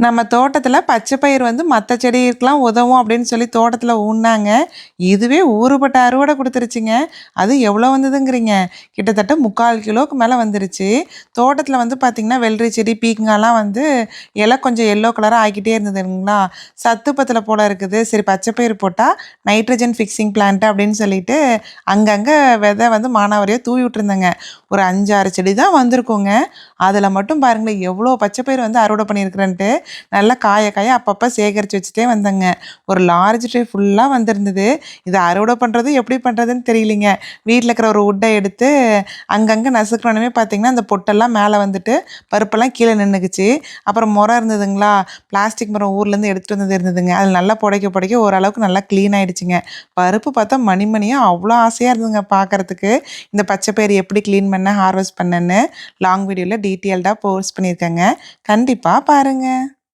நம்ம தோட்டத்துல பச்சை பயிர் வந்து மத்த செடிகளுக்கெல்லாம் உதவும் அப்படின்னு சொல்லி தோட்டத்துல ஊன்னாங்க. இதுவே ஊறுபட்ட அறுவடை குடுத்துருச்சுங்க. அது எவ்வளோ வந்ததுங்கிறீங்க? கிட்டத்தட்ட 3/4 கிலோவுக்கு மேல வந்துருச்சு. தோட்டத்துல வந்து பார்த்தீங்கன்னா, வெள்ளரி செடி, பீர்க்கங்காலாம் வந்து இலை கொஞ்சம் எல்லோ கலரா ஆகிக்கிட்டே இருந்ததுங்களா, சத்து பத்தல போல இருக்குது. சரி பச்சை பயிர் போட்டா நைட்ரஜன் ஃபிக்ஸிங் பிளான்ட் அப்படின்னு சொல்லிட்டு, அங்கங்க விதை வந்து மானாவாரியா தூவி விட்டுருந்தேங்க. ஒரு 5, 6 செடி தான் வந்திருக்குங்க. அதுல மட்டும் பாருங்களேன், எவ்வளோ பச்சை பயிர் வந்து அறுவடை பண்ணியிருக்கிறேன்ட்டு. நல்லா காய காய அப்பப்போ சேகரித்து வச்சுட்டே வந்தேங்க. ஒரு லார்ஜ் ட்ரே ஃபுல்லாக வந்திருந்தது. இதை அறுவடை பண்ணுறது எப்படி பண்ணுறதுன்னு தெரியலிங்க. வீட்டில் இருக்கிற ஒரு உட்டை எடுத்து அங்கங்கே நசுக்கணுமே பார்த்தீங்கன்னா அந்த பொட்டெல்லாம் மேலே வந்துட்டு பருப்பெல்லாம் கீழே நின்றுக்குச்சு. அப்புறம் முறம் இருந்ததுங்களா, பிளாஸ்டிக் முறம் ஊர்லேருந்து எடுத்துகிட்டு வந்தது இருந்ததுங்க. அதில் நல்லா புடைக்க புடைக்க ஓரளவுக்கு நல்லா க்ளீன் ஆகிடுச்சிங்க. பருப்பு பார்த்தா மணிமணியாக அவ்வளோ ஆசையாக இருந்ததுங்க பார்க்குறதுக்கு. இந்த பச்சை பயிர் எப்படி க்ளீன் பண்ண ஹார்வெஸ்ட் பண்ணேன்னு லாங் வீடியோவில் டீட்டெயில்டாக போஸ்ட் பண்ணியிருக்கேங்க. கண்டிப்பாக பாருங்கள்.